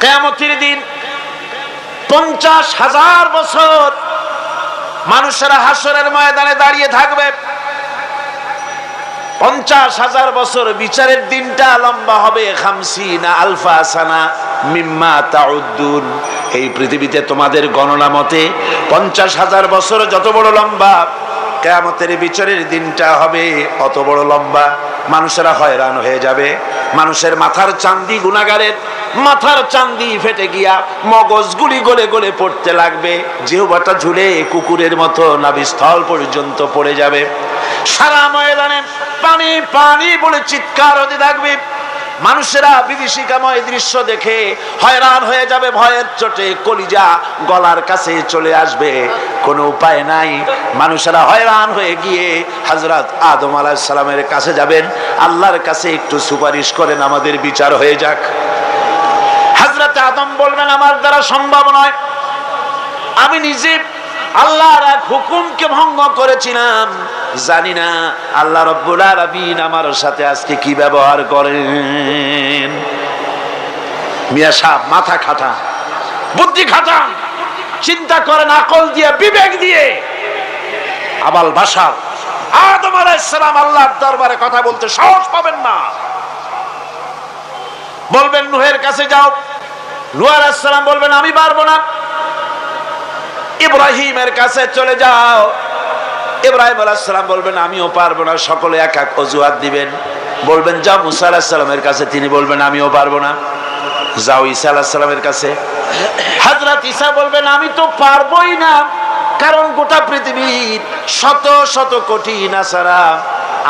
কিয়ামতের দিন 50,000 বছর মানুষেরা হাসরের ময়দানে দাঁড়িয়ে থাকবে। 50,000 বছর বিচারের দিনটা লম্বা হবে 50 আলফা সানা মিম্মা তাউদ্দুন। এই পৃথিবীতে তোমাদের গণনা মতে 50,000 বছর যত বড় লম্বা, কিয়ামতের বিচারের দিনটা হবে অত বড় লম্বা। মানুষেরা হয়রান হয়ে যাবে। মানুষের মাথার চান্দি, গুনাহগারের মাথার চান্দি ফেটে গিয়া মগজগুলি গলে গলে পড়তে লাগবে। জিহ্বাটা ঝুলে কুকুরের মতো নাভিস্থল পর্যন্ত পড়ে যাবে। সারা ময়দানে পানি পানি বলে চিৎকার হতে থাকবে। মানুষেরা বিভীষিকাময় দৃশ্য দেখে হয়রান হয়ে যাবে। ভয়ের চোটে কলিজা গলার কাছে চলে আসবে। কোনো উপায় নাই। মানুষেরা হয়রান হয়ে গিয়ে হযরত আদম আলাইহিস সালামের কাছে যাবেন। আল্লাহর কাছে একটু সুপারিশ করেন, আমাদের বিচার হয়ে যাক। হযরত আদম বলবেন, আমার দ্বারা সম্ভব নয়। আমি নিজে আল্লাহর এক হুকুমকে ভঙ্গ করেছিলাম। জানি না আল্লাহ রাব্বুল আলামিন আমার সাথে আজকে কি ব্যবহার করেন। মিয়া সাহেব মাথা খাটান, বুদ্ধি খাটান, চিন্তা করেন, আকল দিয়ে, বিবেক দিয়ে। আবাল বাশার আদম আলাইহিস সালাম আল্লাহর দরবারে কথা বলতে সাহস পাবেন না। বলবেন নূহের কাছে যাও। নূহ আলাইহিস সালাম বলবেন, আমি পারবো না। ইব্রাহিমের কাছে চলে যাও। ইব্রাহিম আলাইহিস সালাম বলবেন, আমিও পারবো না। সকলে এক এক অজুহাত দিবেন। বলবেন যাও মুসা আলাইহিস সালামের কাছে, তিনি বলবেন আমিও পারবো না। যাও ঈসা আলাইহিস সালামের কাছে। হযরত ঈসা বলবেন, আমি তো পারবোই না, কারণ গোটা পৃথিবীর শত শত কোটি নাসারা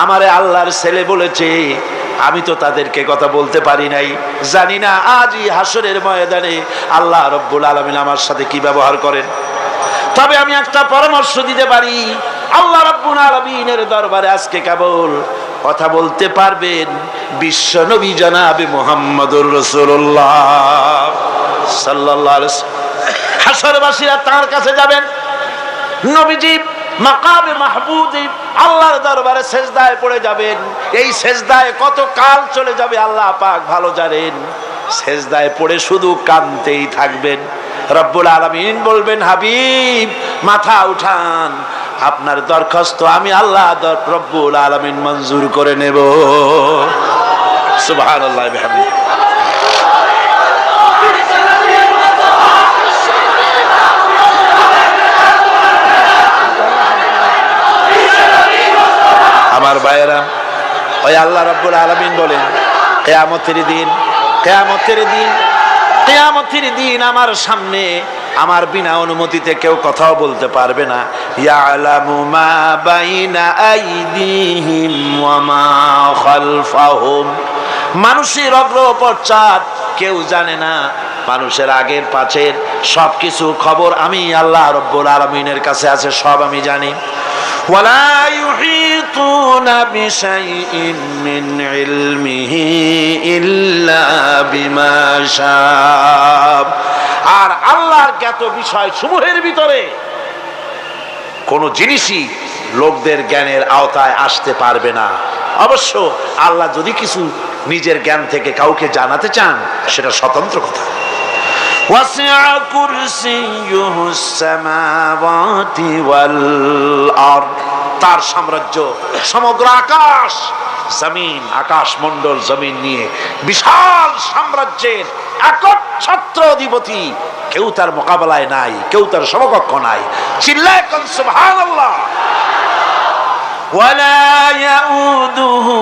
আমারে আল্লাহর ছেলে বলেছে, আমি তো তাদেরকে কথা বলতে পারি নাই। জানি না আজই হাসরের ময়দানে আল্লাহ রাব্বুল আলামিন আমার সাথে কি ব্যবহার করেন। তবে আমি একটা পরামর্শ দিতে পারি, আল্লাহ রাব্বুল আলামিনের দরবারে আজকে কেবল কথা বলতে পারবেন বিশ্ব নবী জনাবে মুহাম্মদুর রাসূলুল্লাহ সাল্লাল্লাহু আলাইহি ওয়াসাল্লাম। হাসরবাসীরা তার কাছে যাবেন। নবীজি মাকামে মাহমুদে আল্লাহর দরবারে সেজদায় পড়ে যাবেন। এই সেজদায় কত কাল চলে যাবে আল্লাহ পাক ভালো জানেন। সেজদায় পড়ে শুধু কাঁদতেই থাকবেন। রব্বুল আলামিন বলবেন, হাবিব মাথা উঠান, আপনার দরখাস্ত আমি আল্লাহ রব্বুল আলামিন মঞ্জুর করে নেব। সুবহানাল্লাহ বিহামদিহি। আমার ভাইয়েরা, ওই আল্লাহ রাব্বুল আলামিন বলেন, কিয়ামতের দিন, কিয়ামতের দিন, কিয়ামতের দিন আমার সামনে আমার বিনা অনুমতিতে কেউ কথাও বলতে পারবে না। ইয়ালামু মা বাইনা আইদিহিম ওয়া মা খালফাহুম। মানুষের অগ্র পশ্চাৎ কেউ জানে না। মানুষের আগের পাশের সবকিছু খবর আমি আল্লাহ রাব্বুল আলামিনের কাছে আছে, সব আমি জানি। ওয়ালা ইউহিতুনা বিশাইইন মিন ইলমিহি ইল্লা বিমা শাআ। আর আল্লাহর জ্ঞাত বিষয় সমূহের ভিতরে কোন জিনিসই লোকদের জ্ঞানের আওতায় আসতে পারবে না। অবশ্য আল্লাহ যদি কিছু নিজের জ্ঞান থেকে কাউকে জানাতে চান, সেটা স্বতন্ত্র কথা। ওয়াসিআ কুরসিয়ুহুস সামাওয়াতি ওয়াল আরদ। তার সাম্রাজ্য সমগ্র আকাশ জমিন, আকাশ মণ্ডল জমিন নিয়ে বিশাল সাম্রাজ্যের একচ্ছত্র অধিপতি। কেউ তার মোকাবেলায় নাই, কেউ তার সমকক্ষ নাই। চিল্লায় কোন সুবহানাল্লাহ। ওয়ালা ইয়াউদুহু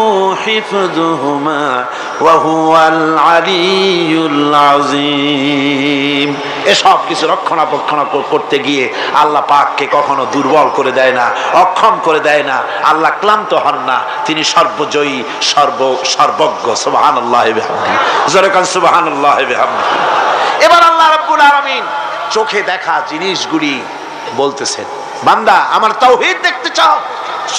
হিফযুহুমা ওয়া হুয়াল আলিয়্যুল আযীম। এসব কিছু রক্ষণাবেক্ষণ করতে গিয়ে আল্লাহ পাককে কখনো দুর্বল করে দেয় না, অক্ষম করে দেয় না। আল্লাহ ক্লান্ত হন না, তিনি সর্বজয়ী, সর্বজ্ঞ। সুবহানাল্লাহি ওয়া বিহামদিহি। জোরে কোন সুবহানাল্লাহি ওয়া বিহামদিহি। এবার আল্লাহ রাব্বুল আলামিন চোখে দেখা জিনিসগুলি বলতেছেন, বান্দা আমার তাওহীদ দেখতে চাও,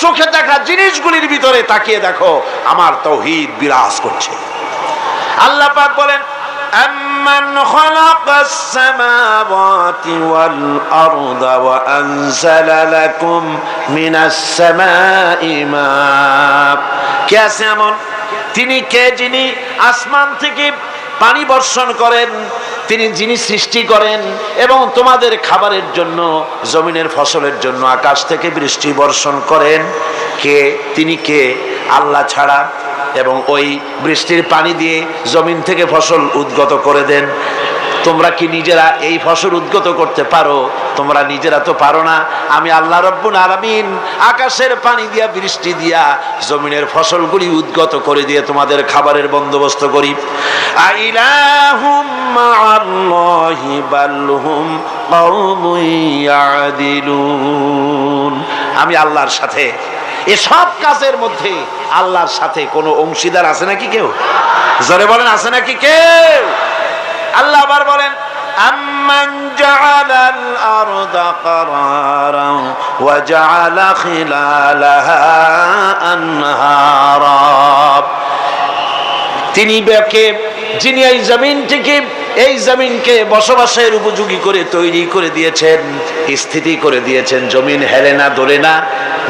চোখে দেখা জিনিসগুলির ভিতরে তাকিয়ে দেখো, আমার তাওহীদ বিরাজ করছে। আল্লাহ পাক বলেন, আম্মান খালাকাস সামাওয়াতি ওয়াল আরদা ওয়া আনজালা লাকুম মিনাস সামাই মা। কে আছে এমন? তিনি কে যিনি আসমান থেকে পানি বর্ষণ করেন, তিনি যিনি সৃষ্টি করেন এবং তোমাদের খাবারের জন্য, জমিনের ফসলের জন্য আকাশ থেকে বৃষ্টি বর্ষণ করেন, কে? তিনি কে? আল্লাহ ছাড়া। এবং ওই বৃষ্টির পানি দিয়ে জমিন থেকে ফসল উদ্গত করে দেন। তোমরা কি নিজেরা এই ফসল উদ্গত করতে পারো? তোমরা নিজেরা তো পারো না। আমি আল্লাহ রাব্বুল আলামিন আকাশের পানি দিয়া, বৃষ্টি দিয়া জমিনের ফসলগুলি উদ্গত করে দিয়ে তোমাদের খাবারের বন্দোবস্ত করি। আইলাহুম মাআল্লাহি বাল হুম কওমুন ইয়াদিলুন। আমি আল্লাহর সাথে এসব কাজের মধ্যে আল্লাহর সাথে কোনো অংশীদার আছে নাকি কেউ? জোরে বলেন, আছে নাকি কেউ? আল্লাহ আবার বলেন, আম্মান জাআলাল আরদা কারারান ওয়া জাআলা খিলালাহা আনহারা। তিনি কে? যিনি এই জমিনকে বসবাসের উপযোগী করে তৈরি করে দিয়েছেন, স্থিতি করে দিয়েছেন। জমিন হেলে না, দোলে না,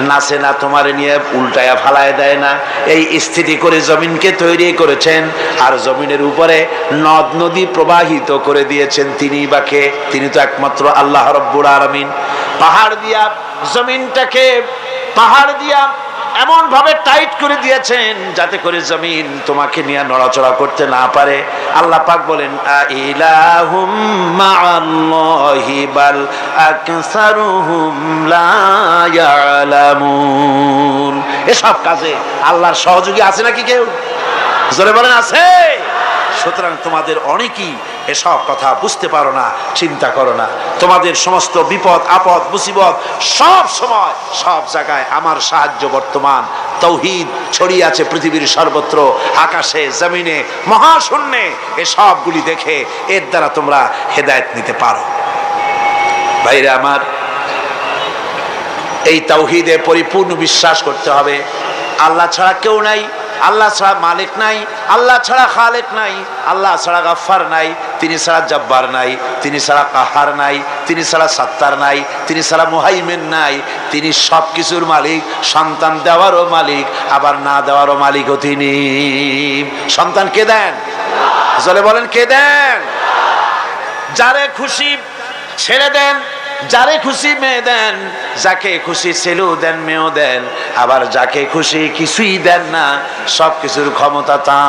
নাচে না, তোমার নিয়ে উল্টায়া ফালায় দেয় না। এই স্থিতি করে জমিনকে তৈরি করেছেন। আর জমিনের উপরে নদ নদী প্রবাহিত করে দিয়েছেন তিনি বা কে? তিনি তো একমাত্র আল্লাহ রাব্বুল আলামিন। পাহাড় দিয়া জমিনটাকে, পাহাড় দিয়া এমন ভাবে টাইট করে দিয়েছেন যাতে করে জমিন তোমাকে নিয়ে নড়াচড়া করতে না পারে। আল্লাহ পাক বলেন, আইলাহুম মাআল্লাহি বাল আকসারুহুম লা ইয়ালামুন। এসব কাজে আল্লাহর সহযোগী আছে নাকি কেউ? জোরে বলেন, আছে। সুতরাং তোমাদের অনেকেই এসব কথা বুঝতে পারো না, চিন্তা করো না। তোমাদের সমস্ত বিপদ আপদ মুসিবত সব সময় সব জায়গায় আমার সাহায্য বর্তমান। তাওহীদ ছড়িয়ে আছে পৃথিবীর সর্বত্র, আকাশে, জমিনে, মহাশূন্যে। এসবগুলি দেখে এর দ্বারা তোমরা হেদায়েত নিতে পারো। ভাইরা আমার, এই তাওহীদে পরিপূর্ণ বিশ্বাস করতে হবে। আল্লাহ ছাড়া কেউ নাই, আল্লাহ ছাড়া মালিক নাই, আল্লাহ ছাড়া খালেক নাই, আল্লাহ ছাড়া গাফফার নাই, তিনি ছাড়া জব্বার নাই, তিনি ছাড়া কাহার নাই, তিনি ছাড়া সাত্তার নাই, তিনি ছাড়া মুহাইমিন নাই। তিনি সব কিছুর মালিক, সন্তান দেওয়ারও মালিক, আবার না দেওয়ারও মালিকও তিনি। সন্তান কে দেন? জোরে বলেন, কে দেন? যারে খুশি ছেড়ে দেন, যারে খুশি মেয়ে দেন, যাকে খুশি ছেলেও দেন, মেয়েও দেন, আবার যাকে খুশি কিছুই দেন না। সব কিছুর ক্ষমতা তার।